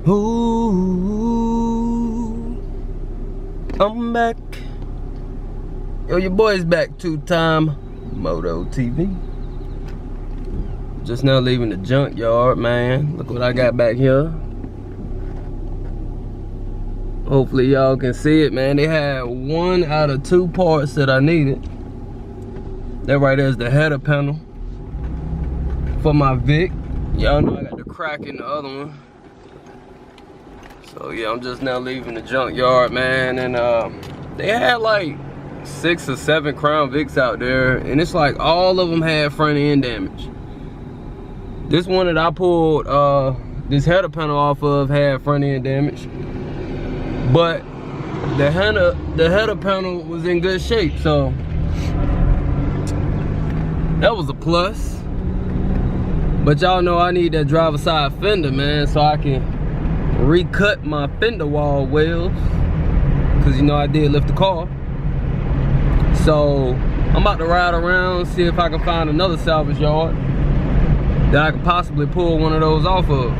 Ooh, I'm back. Yo, your boy's back. Two-time Moto TV. Just now leaving the junkyard, man. Look what I got back here. Hopefully y'all can see it, man. They had 1 out of 2 parts that I needed. That right there is the header panel for my Vic. Y'all know I got the crack in the other one. So yeah, I'm just now leaving the junkyard, man. And they had like 6 or 7 Crown Vics out there, and it's like all of them had front end damage. This one that I pulled this header panel off of had front end damage, but the header panel was in good shape, so that was a plus. But y'all know I need that driver side fender, man, so I can recut my fender wall wells, because you know I did lift the car. So I'm about to ride around, see if I can find another salvage yard that I could possibly pull one of those off of.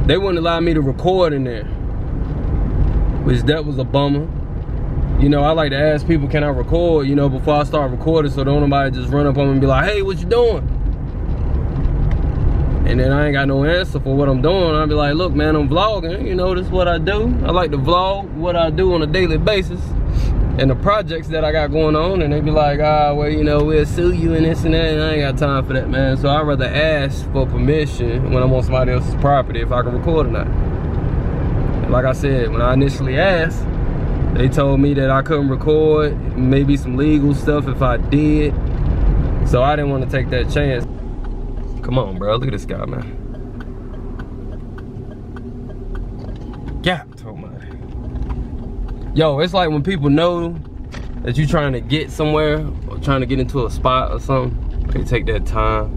They wouldn't allow me to record in there, which that was a bummer. You know, I like to ask people, can I record, you know, before I start recording, so don't nobody just run up on me and be like, hey, what you doing? And then I ain't got no answer for what I'm doing. I'll be like, look, man, I'm vlogging. You know, this is what I do. I like to vlog what I do on a daily basis and the projects that I got going on. And they be like, well, you know, we'll sue you and this and that. And I ain't got time for that, man. So I'd rather ask for permission when I'm on somebody else's property if I can record or not. And like I said, when I initially asked, they told me that I couldn't record, maybe some legal stuff if I did. So I didn't want to take that chance. Come on, bro. Look at this guy, man. Yeah, told my. Yo, it's like when people know that you're trying to get somewhere or trying to get into a spot or something, they take that time.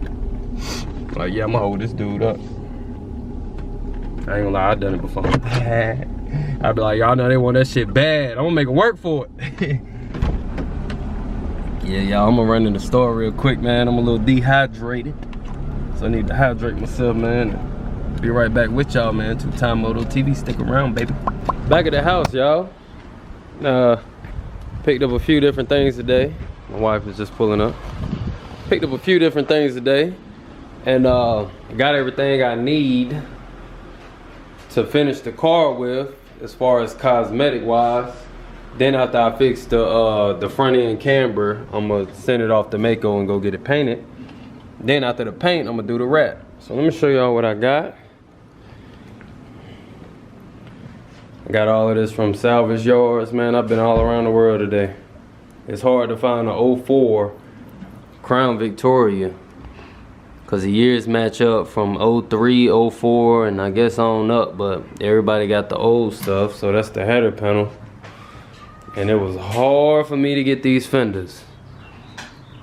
Like, yeah, I'm gonna hold this dude up. I ain't gonna lie, I've done it before. I'd be like, y'all know they want that shit bad. I'm gonna make it work for it. Yeah, y'all, I'm gonna run in the store real quick, man. I'm a little dehydrated. So I need to hydrate myself, man. Be right back with y'all, man. Two-time Moto TV. Stick around, baby. Back at the house, y'all. Picked up a few different things today. My wife is just pulling up. Picked up a few different things today. And got everything I need to finish the car with, as far as cosmetic wise. Then after I fix the front end camber, I'm gonna send it off to Mako and go get it painted. Then after the paint, I'm gonna do the wrap. So let me show y'all what I got. I got all of this from salvage yards, man. I've been all around the world today. It's hard to find an 04 Crown Victoria, cause the years match up from 03, 04, and I guess on up, but everybody got the old stuff, so that's the header panel. And it was hard for me to get these fenders.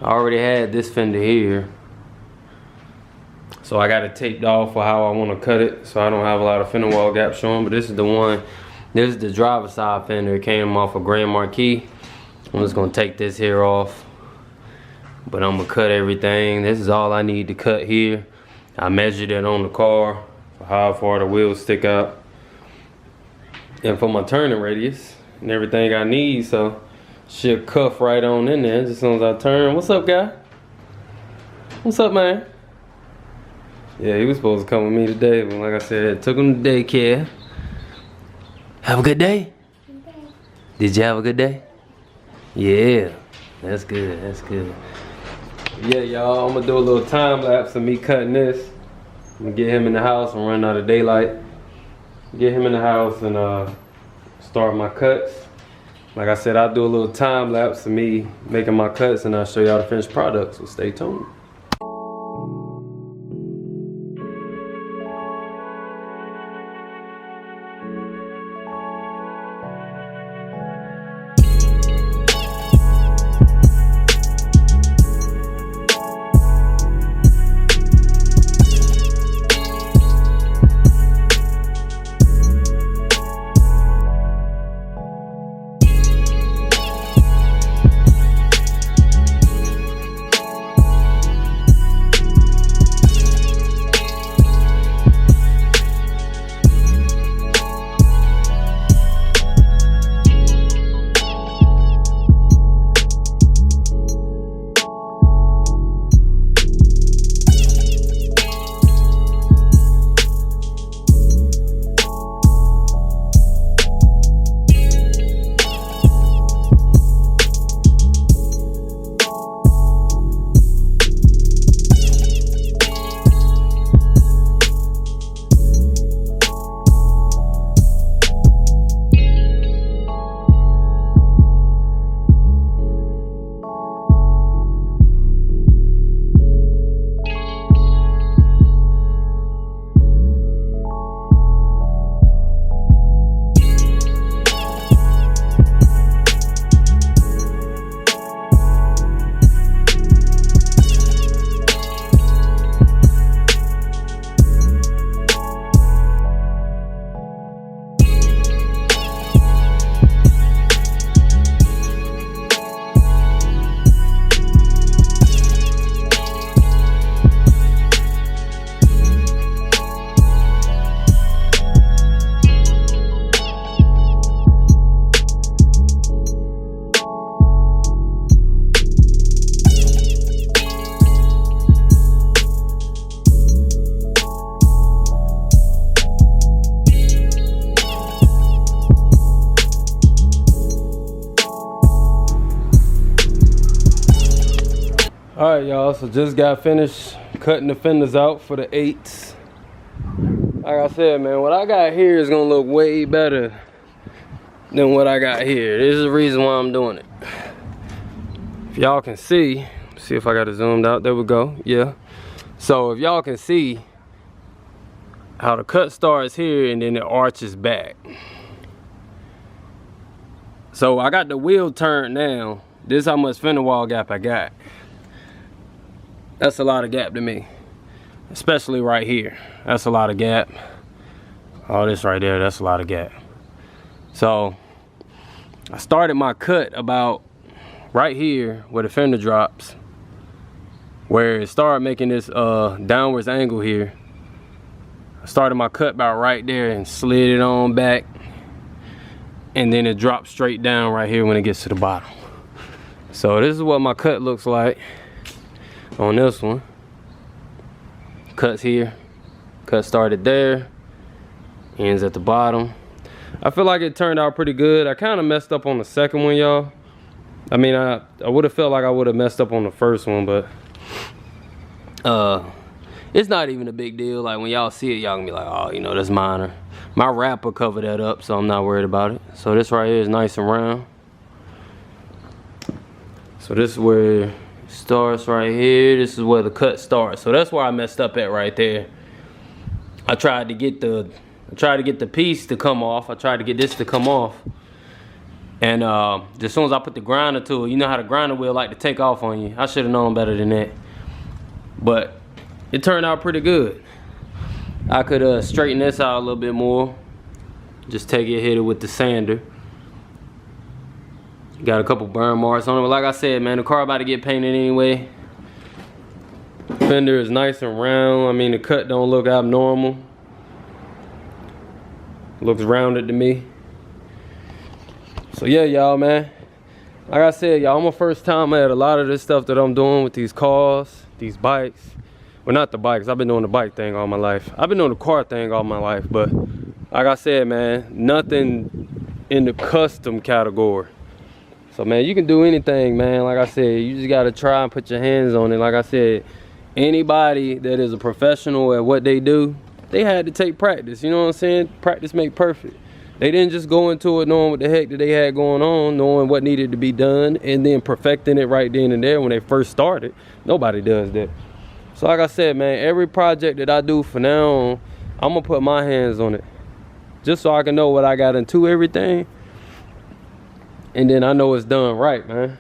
I already had this fender here, so I got it taped off for how I want to cut it, so I don't have a lot of fender wall gaps showing. But this is the one, this is the driver's side fender. It came off a Grand Marquis. I'm just gonna take this here off, but I'm gonna cut everything. This is all I need to cut here. I measured it on the car for how far the wheels stick out, and for my turning radius and everything I need. So should cuff right on in there just as soon as I turn. What's up, guy? What's up, man? Yeah, he was supposed to come with me today, but like I said, took him to daycare. Have a good day? Did you have a good day? Yeah, that's good, that's good. Yeah, y'all, I'm gonna do a little time lapse of me cutting this. I'm gonna get him in the house and run out of daylight. Get him in the house and start my cuts. Like I said, I'll do a little time lapse of me making my cuts, and I'll show y'all the finished product, so stay tuned. Alright y'all, so just got finished cutting the fenders out for the 8s. Like I said, man, what I got here is gonna look way better than what I got here. This is the reason why I'm doing it. If y'all can see if I got it zoomed out, there we go, yeah. So if y'all can see how the cut starts here and then it arches back. So I got the wheel turned now. This is how much fender wall gap I got. That's a lot of gap to me, especially right here. That's a lot of gap. All this right there, that's a lot of gap. So I started my cut about right here where the fender drops, where it started making this downwards angle here. I started my cut about right there and slid it on back, and then it drops straight down right here when it gets to the bottom. So this is what my cut looks like on this one. Cuts here, cut started there, ends at the bottom. I feel like it turned out pretty good. I kind of messed up on the second one, y'all. I mean, I would have felt like I would have messed up on the first one, but it's not even a big deal. Like when y'all see it, y'all gonna be like, oh, you know, that's minor. My wrap will cover that up, so I'm not worried about it. So this right here is nice and round. So this is where it starts right here. This is where the cut starts. So that's where I messed up at right there. I tried to get the piece to come off. I tried to get this to come off. And as soon as I put the grinder to it, you know how the grinder wheel like to take off on you. I should have known better than that. But it turned out pretty good. I could straighten this out a little bit more. Just take it, hit it with the sander. Got a couple burn marks on it, but like I said, man, the car about to get painted anyway. Fender is nice and round. I mean, the cut don't look abnormal. Looks rounded to me. So yeah, y'all, man. Like I said, y'all, I'm a first time at a lot of this stuff that I'm doing with these cars, these bikes. Well, not the bikes. I've been doing the bike thing all my life. I've been doing the car thing all my life, but like I said, man, nothing in the custom category. So man, you can do anything, man. Like I said, you just gotta try and put your hands on it. Like I said, anybody that is a professional at what they do, they had to take practice, you know what I'm saying? Practice make perfect. They didn't just go into it knowing what the heck that they had going on, knowing what needed to be done, and then perfecting it right then and there when they first started. Nobody does that. So like I said, man, every project that I do from now on, I'm gonna put my hands on it. Just so I can know what I got into everything. And then I know it's done right, man.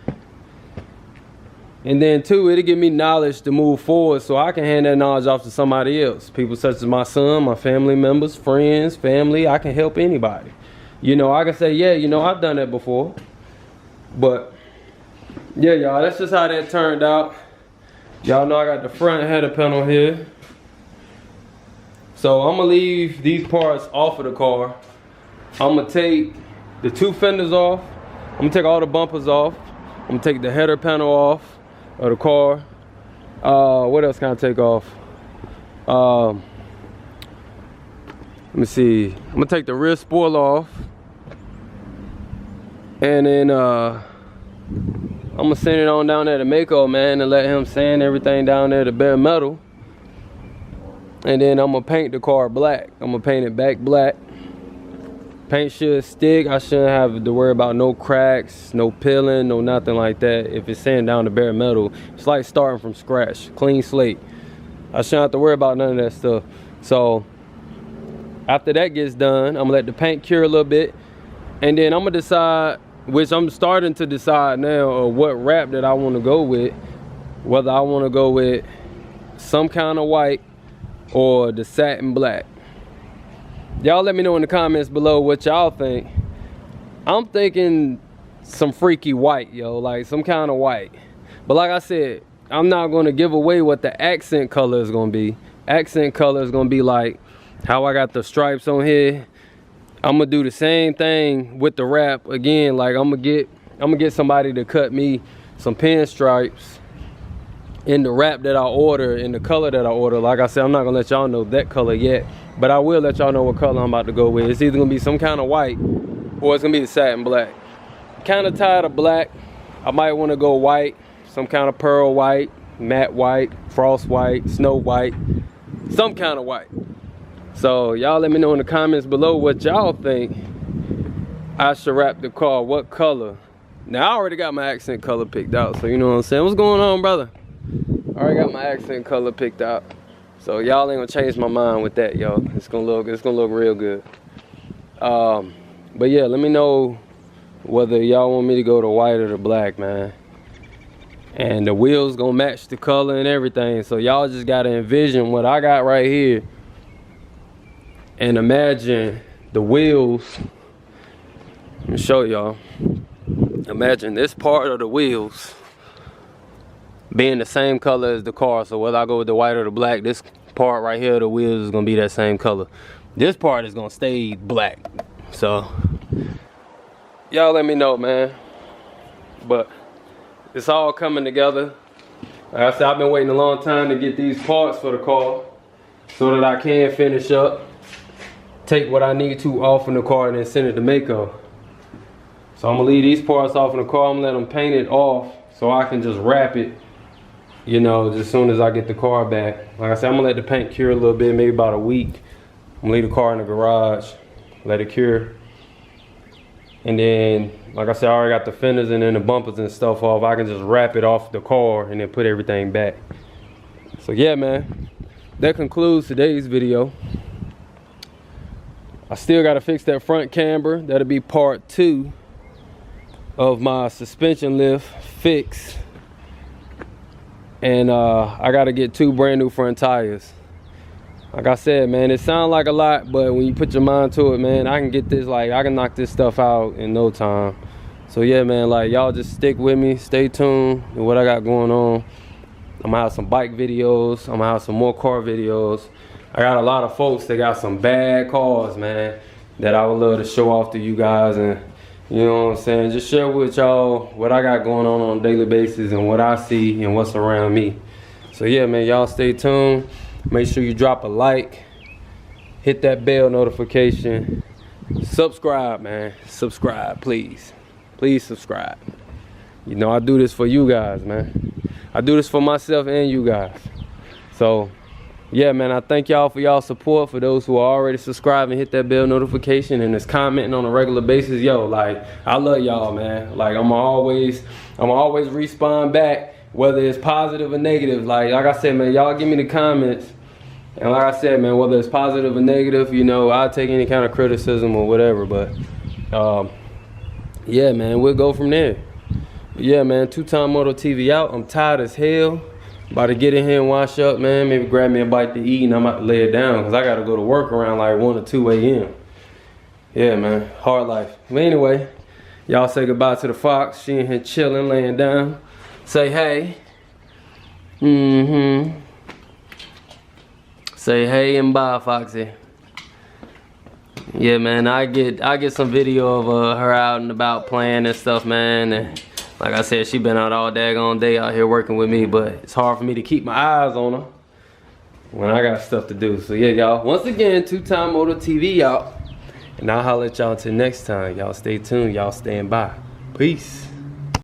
And then too, it'll give me knowledge to move forward so I can hand that knowledge off to somebody else. People such as my son, my family members, friends, family. I can help anybody. You know, I can say, yeah, you know, I've done that before. But yeah, y'all, that's just how that turned out. Y'all know I got the front header panel here. So I'm gonna leave these parts off of the car. I'm gonna take the 2 fenders off. I'm gonna take all the bumpers off. I'm gonna take the header panel off of the car. What else can I take off? Let me see. I'm gonna take the rear spoiler off. And then I'm gonna send it on down there to Mako, man, and let him sand everything down there to bare metal. And then I'm gonna paint the car black. I'm gonna paint it back black. Paint should stick. I shouldn't have to worry about no cracks, no peeling, no nothing like that. If it's sanding down to bare metal, it's like starting from scratch, clean slate. I shouldn't have to worry about none of that stuff. So after that gets done, I'm gonna let the paint cure a little bit, and then I'm gonna decide, which I'm starting to decide now, what wrap that I want to go with. Whether I want to go with some kind of white or the satin black. Y'all let me know in the comments below what y'all think. I'm thinking some freaky white, yo, like some kind of white. But like I said, I'm not going to give away what the accent color is going to be. Accent color is going to be like how I got the stripes on here. I'm going to do the same thing with the wrap again. Like I'm going to get somebody to cut me some pinstripes in the wrap that I order, in the color that I order. Like I said, I'm not going to let y'all know that color yet. But I will let y'all know what color I'm about to go with. It's either gonna be some kind of white or it's gonna be the satin black. Kind of tired of black. I might want to go white, some kind of pearl white, matte white, frost white, snow white, some kind of white. So y'all let me know in the comments below what y'all think I should wrap the car, what color. Now I already got my accent color picked out, so you know what I'm saying. What's going on, brother? I already got my accent color picked out. So y'all ain't gonna change my mind with that, yo. It's gonna look real good. But yeah, let me know whether y'all want me to go to white or the black, man. And the wheels gonna match the color and everything. So y'all just gotta envision what I got right here. And imagine the wheels. Let me show y'all. Imagine this part of the wheels being the same color as the car. So whether I go with the white or the black, this part right here, the wheels is gonna be that same color. This part is gonna stay black. So y'all let me know, man. But it's all coming together. Like I said, I've been waiting a long time to get these parts for the car so that I can finish up, take what I need to off in the car, and then send it to Mako. So I'm gonna leave these parts off in the car. I'm gonna let them paint it off so I can just wrap it, you know, as soon as I get the car back. Like I said, I'm gonna let the paint cure a little bit, maybe about a week. I'm gonna leave the car in the garage, let it cure. And then, like I said, I already got the fenders and then the bumpers and stuff off. I can just wrap it off the car and then put everything back. So yeah, man, that concludes today's video. I still gotta fix that front camber. That'll be part 2 of my suspension lift fix. And I gotta get 2 brand new front tires. Like I said, man, it sounds like a lot, but when you put your mind to it, man, I can get this, like, I can knock this stuff out in no time. So yeah, man, like, y'all just stick with me, stay tuned with what I got going on. I'm gonna have some bike videos, I'm gonna have some more car videos. I got a lot of folks that got some bad cars, man, that I would love to show off to you guys, and you know what I'm saying, just share with y'all what I got going on a daily basis and what I see and what's around me. So yeah, man, y'all stay tuned. Make sure you drop a like, hit that bell notification, subscribe, man. Subscribe, please. Please subscribe. You know I do this for you guys, man. I do this for myself and you guys. So yeah, man, I thank y'all for y'all support. For those who are already subscribed and hit that bell notification and is commenting on a regular basis, yo, like, I love y'all, man. Like, I'm always respond back, whether it's positive or negative. Like I said, man, y'all give me the comments. And like I said, man, whether it's positive or negative, you know, I'll take any kind of criticism or whatever. But yeah, man, we'll go from there. But yeah, man, 2-time Moto TV out. I'm tired as hell. About to get in here and wash up, man. Maybe grab me a bite to eat and I'm about to lay it down because I got to go to work around like 1 or 2 a.m. Yeah, man, hard life. But anyway, y'all say goodbye to the fox. She in here chilling, laying down. Say hey. Say hey and bye, Foxy. Yeah, man, I get some video of her out and about playing and stuff, man. And like I said, she been out all daggone day out here working with me, but it's hard for me to keep my eyes on her when I got stuff to do. So yeah, y'all, once again, 2-time Moto TV out. And I'll holler at y'all until next time. Y'all stay tuned, y'all stand by. Peace.